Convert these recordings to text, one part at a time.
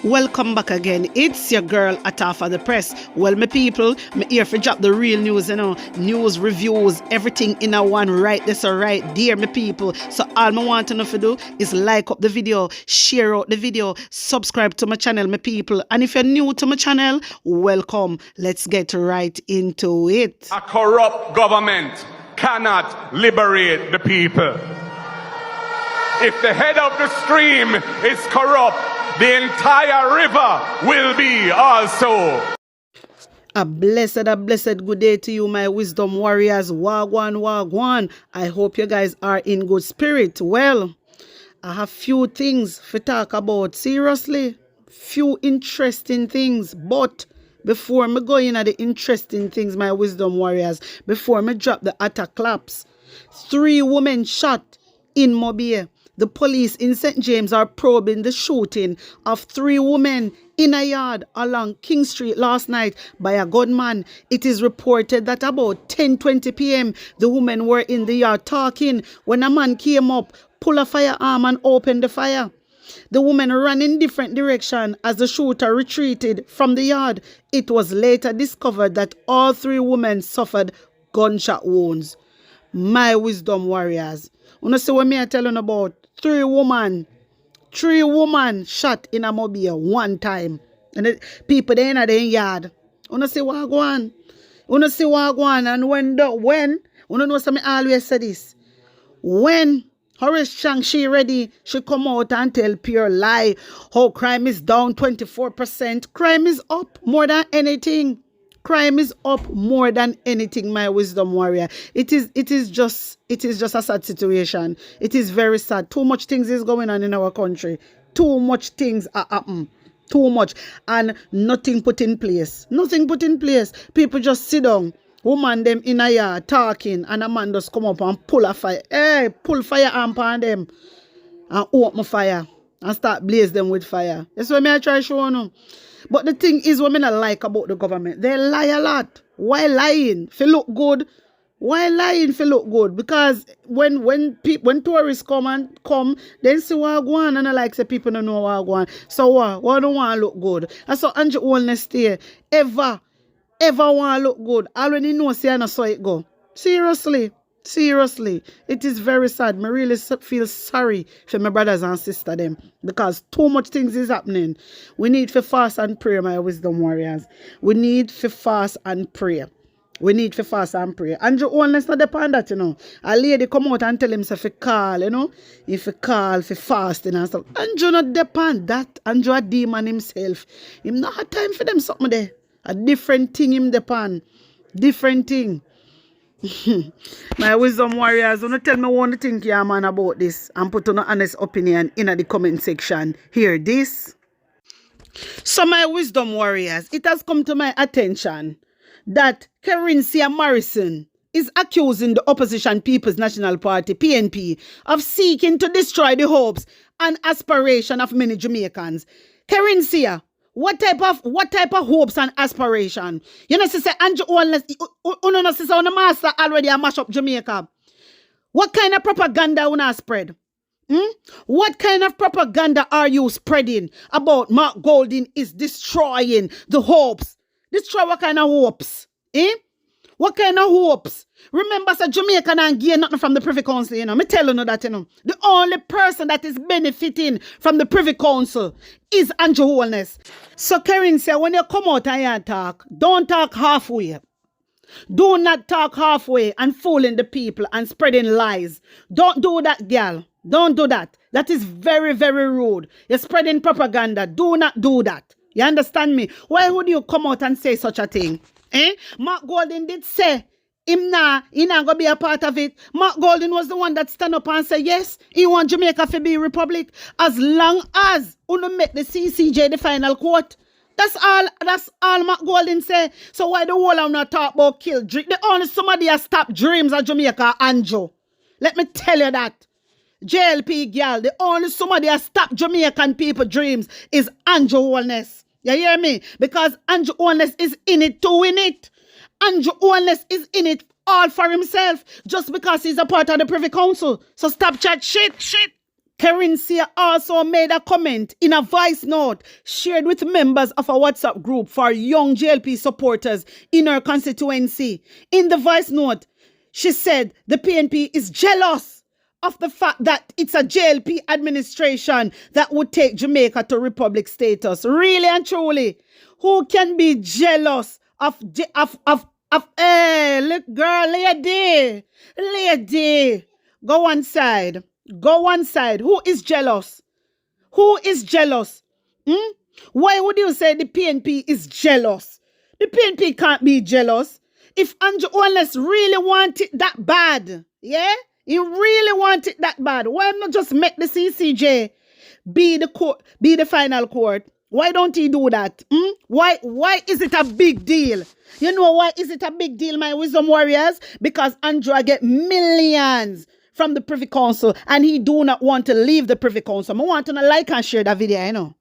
Welcome back again. It's your girl Atafa the Press. Well, my people, me here for drop the real news, news, reviews, everything in a one right this or right there, my people. So all I want to know to do is like up the video, share out the video, subscribe to my channel, my people. And if you're new to my channel, welcome. Let's get right into it. A corrupt government cannot liberate the people. If the head of the stream is corrupt, the entire river will be also. A blessed good day to you, my wisdom warriors. Wagwan, wagwan. I hope you guys are in good spirit. Well, I have few things to talk about. Seriously, few interesting things. But before me go in at the interesting things, my wisdom warriors, before me drop the attack claps, 3 women shot in Mobile. The police in St. James are probing the shooting of 3 women in a yard along King Street last night by a gunman. It is reported that about 10:20 p.m. the women were in the yard talking when a man came up, pulled a firearm and opened the fire. The women ran in different directions as the shooter retreated from the yard. It was later discovered that all 3 women suffered gunshot wounds. My wisdom warriors, you know see what me I telling about? 3 women shot in a mobile one time. And the people they in the yard. You know see what go on? You know see what go on? And when you know something I always say this. When Horace Chang she ready, she come out and tell pure lie. How crime is down 24%. Crime is up more than anything. Crime is up more than anything, my wisdom warrior. It is just a sad situation. It is very sad. Too much things is going on in our country. Too much things are happening. Too much. And nothing put in place. Nothing put in place. People just sit down. Woman them in a yard talking and a man just come up and pull a fire. Hey, pull firearm on them and open fire and start blaze them with fire. That's what I try to show you. But the thing is what I don't like about the government. They lie a lot. Why lying? If you look good. Why lying if you look good? Because when tourists come, then see what go on, and I like say people don't know what go on. So what don't want to look good? And so Andrew Wellness stay ever want to look good. I already know see I know so it go. Seriously, it is very sad. I really feel sorry for my brothers and sisters them because too much things is happening. We need to fast and pray, my wisdom warriors. We need to fast and pray. Andrew Wellness not depend that, A lady come out and tell him if he call, if he call for fasting and stuff. Andrew not depend that. Andrew a demon himself. Him not have time for them something there. A different thing him depend. Different thing. My wisdom warriors, don't tell me what you think, yeah, man, about this and put on an honest opinion in the comment section. Hear this. So, my wisdom warriors, it has come to my attention that Kerencia Morrison is accusing the opposition People's National Party, PNP, of seeking to destroy the hopes and aspiration of many Jamaicans. Kerencia, what type of hopes and aspiration? You know, sister Andrew Wellness, sister on the master already a mash up Jamaica. What kind of propaganda you spread? What kind of propaganda are you spreading about Mark Golding is destroying the hopes? Destroy what kind of hopes? What kind of hopes? Remember, so Jamaica and gain nothing from the Privy Council, Me tell you that, The only person that is benefiting from the Privy Council is Andrew Wellness. So, Kerencia, when you come out and talk, don't talk halfway. Do not talk halfway and fooling the people and spreading lies. Don't do that, girl. Don't do that. That is very, very rude. You're spreading propaganda. Do not do that. You understand me? Why would you come out and say such a thing? Mark Golding did say he not gonna be a part of it. Mark Golding was the one that stand up and say yes, he want Jamaica to be a republic as long as you make the CCJ the final court. That's all Mark Golding say. So why the whole I'm not talk about kill dream? The only somebody has stopped dreams of Jamaica, Andrew. Let me tell you that. JLP girl, the only somebody has stopped Jamaican people dreams is Andrew Wellness. You hear me? Because Andrew Wellness is in it to win it. Andrew Wellness is in it all for himself just because he's a part of the Privy Council. So stop chat shit. Kerinsia also made a comment in a voice note shared with members of a WhatsApp group for young JLP supporters in her constituency. In the voice note, she said the PNP is jealous of the fact that it's a JLP administration that would take Jamaica to republic status. Really and truly, who can be jealous of look, girl, lady, go one side. Go one side. Who is jealous? Who is jealous? Why would you say the PNP is jealous? The PNP can't be jealous. If Andrew Holness really want it that bad, yeah? He really want it that bad. Why not just make the CCJ be the court, be the final court? Why don't he do that? Why is it a big deal? You know why is it a big deal, my wisdom warriors? Because Andrew get millions from the Privy Council and he do not want to leave the Privy Council. I want to like and share that video, you know.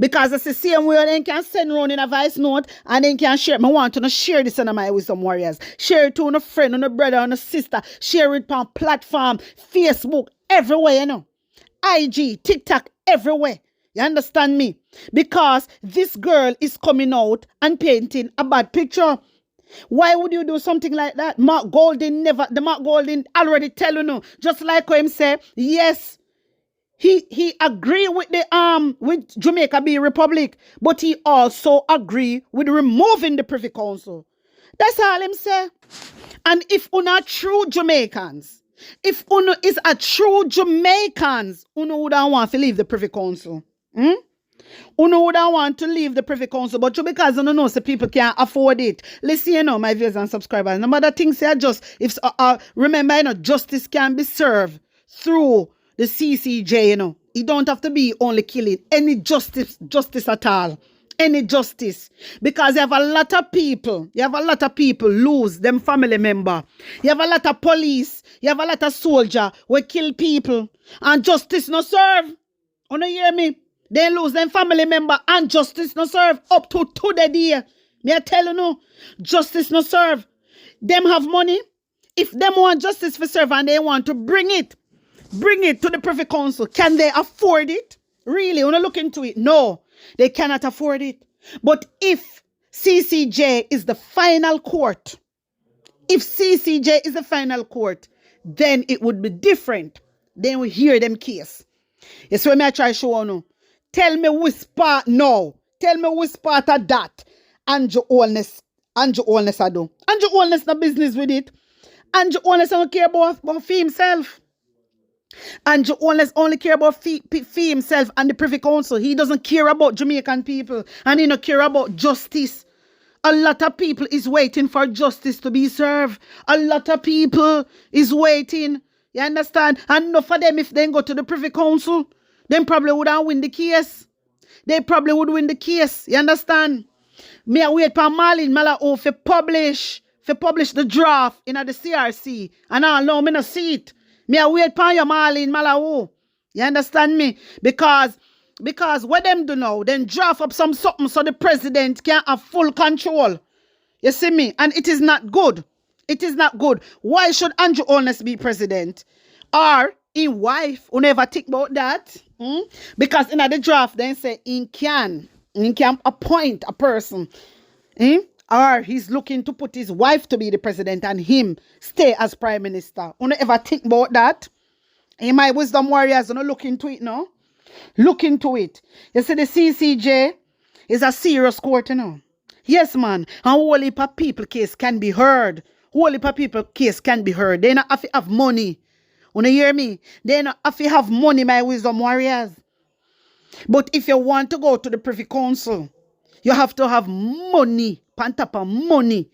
Because it's the same way they can send around in a voice note and they can share. I want to share this on my wisdom warriors. Share it to a friend, on a brother, on a sister. Share it on platform, Facebook, everywhere, you know. IG, TikTok, everywhere. You understand me? Because this girl is coming out and painting a bad picture. Why would you do something like that? Mark Golding already tell you no. Just like him say, yes, he agree with the with Jamaica being republic, but he also agree with removing the Privy Council. That's all him say. And if you are true Jamaicans, if you is a true Jamaicans, you would want to leave the Privy Council. Uno would want to leave the Privy Council, but because you know, so people can't afford it. Listen, you know, my viewers and subscribers. No matter things say just if remember, you know, justice can be served through the CCJ. You know, it don't have to be only killing. Any justice at all. Any justice, because you have a lot of people. Lose them family member. You have a lot of police. You have a lot of soldier who kill people, and justice no serve. You know, hear me? They lose them family member and justice no serve up to the day. Me I tell you no, justice no serve. Them have money. If them want justice for serve and they want to bring it to the Privy Council, can they afford it? Really, when I look into it, no, they cannot afford it. But if CCJ is the final court, then it would be different. Then we hear them case. Yes, when I try to show you. Tell me which part now. Tell me which part of that. Andrew Holness I do. Andrew Holness no business with it. Andrew Holness don't care about himself. Andrew Holness only care about himself and the Privy Council. He doesn't care about Jamaican people. And he don't care about justice. A lot of people is waiting for justice to be served. A lot of people is waiting. You understand? And enough of them, if they go to the Privy Council, then probably wouldn't win the case. They probably would win the case. You understand? Me I wait for Marlene Malao to publish the draft in the CRC. And I know me no see it. Me I wait for your Marlene Malao. You understand me? Because what them do now, then draft up something so the president can have full control. You see me? And it is not good. It is not good. Why should Andrew Holness be president? Or his wife, who never think about that. Because in the draft, they say he can appoint a person. Or he's looking to put his wife to be the president and him stay as prime minister. You ever think about that? In my wisdom warriors, you look into it now. Look into it. You see, the CCJ is a serious court, you know. Yes, man. And whole heap of people case can be heard. Whole heap of people case can be heard. They not have to have money. You hear me? They not have to have money, my wisdom warriors. But if you want to go to the Privy Council, you have to have money, pan top of money,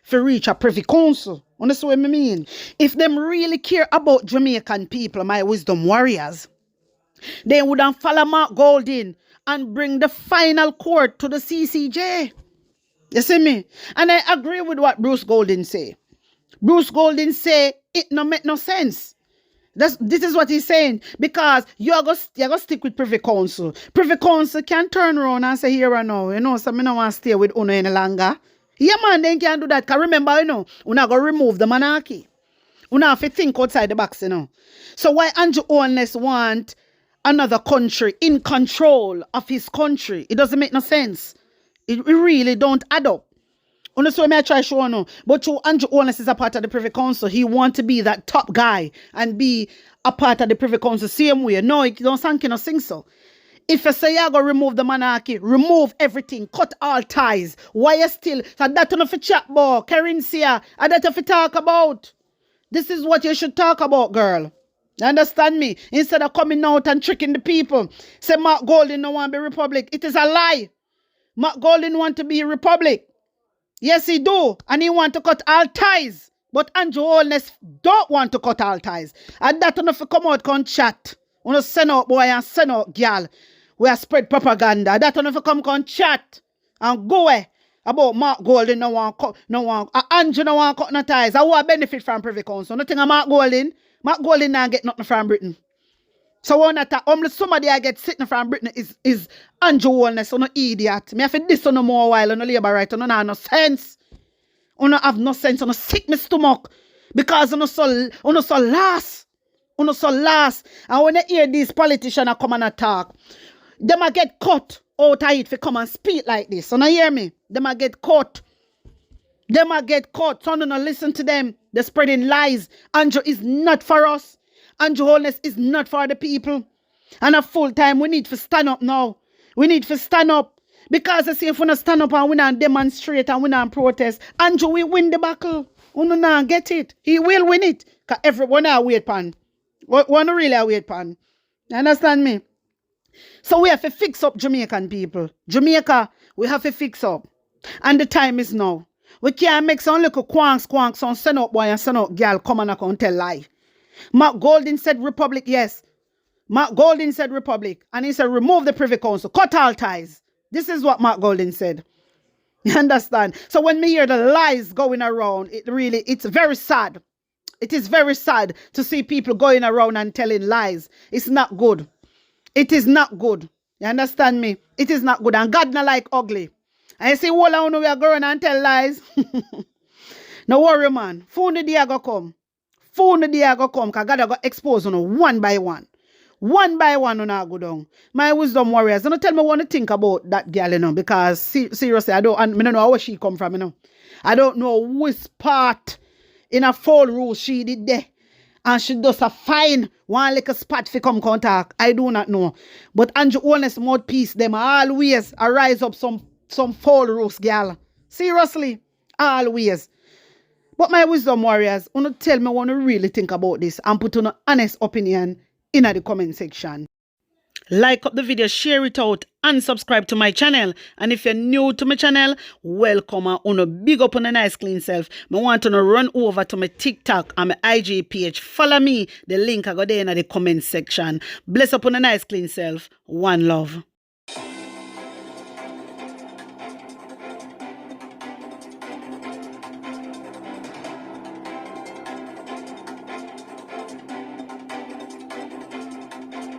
to reach a Privy Council. Understand what I mean? If them really care about Jamaican people, my wisdom warriors, they wouldn't follow Mark Golding and bring the final court to the CCJ. You see me? And I agree with what Bruce Golding say. Bruce Golding say it no make no sense. This is what he's saying. Because you're going to stick with Privy Council. Privy Council can turn around and say, here and now, you know, so I don't want to stay with Uno any longer. Yeah, man, they can't do that. Because remember, you know, we're not going to remove the monarchy. We have to think outside the box, you know. So why Andrew Holness want another country in control of his country. It doesn't make no sense. It really don't add up. Honestly, I try to show no. But you, Andrew Holness is a part of the Privy Council. He want to be that top guy and be a part of the Privy Council same way. No, it don't sound no sing so. If you say you're going to remove the monarchy, remove everything, cut all ties. Why you still? So that's enough for chat about, Carencia, and that's enough to talk about. This is what you should talk about, girl. You understand me? Instead of coming out and tricking the people. Say Mark Golding don't want to be Republic. It is a lie. Mark Golding want to be a Republic. Yes, he do. And he want to cut all ties. But Andrew Holness don't want to cut all ties. And that enough to come out and chat. Want to send out boy and send out girl. We are spread propaganda. That enough to come and chat. And go away. About Mark Golding no one cut, no one. Andrew no one cut no ties. I want benefit from Privy Council. Nothing of Mark Golding. Mark Golding now get nothing from Britain. So when only somebody I get sitting from Britain is Andrew Holness, no idiot. Me have to this no more while on the labor right. No have no sense. No have no sense. No sick my stomach. Because no so last. No so last. And when you hear these politicians come and attack, they might get cut out of it for come and speak like this. So now hear me. They might get caught. They might get caught. So don't listen to them. They're spreading lies. Andrew is not for us. Andrew Holness is not for the people. And at full time, we need to stand up now. We need to stand up. Because I say if we don't stand up and we don't demonstrate and we don't protest, Andrew will win the battle. We don't get it. He will win it. Because everyone are wait pan. One really are wait pan. You understand me? So we have to fix up Jamaican people. Jamaica, we have to fix up. And the time is now. We can't make some little quanks, some send up boy and send up girl come and tell lie. Mark Golding said Republic, yes. Mark Golding said Republic. And he said remove the Privy Council. Cut all ties. This is what Mark Golding said. You understand? So when we hear the lies going around, it's very sad. It is very sad to see people going around and telling lies. It's not good. It is not good. You understand me? It is not good. And God not like ugly. And you see, all I know we are going and tell lies. No worry, man. Phone the day I go come. Phone the day I go come. Because God I go expose you one by one. One by one when I go down. My wisdom warriors. Don't tell me what to think about that girl, you know. Because seriously, I don't know where she come from, you know. I don't know which part in a full rule she did there. And she does a fine one like a spot for come contact. I do not know. But Andrew Holness mouthpiece, them always arise up some foul roast girl. Seriously. Always. But my wisdom warriors, wanna tell me what you really think about this and put on an honest opinion in the comment section. Like up the video, share it out, and subscribe to my channel. And if you're new to my channel, welcome and on a big up on a nice clean self. I want to run over to my TikTok and my IG page. Follow me. The link I got there in the comment section. Bless up on a nice clean self. One love.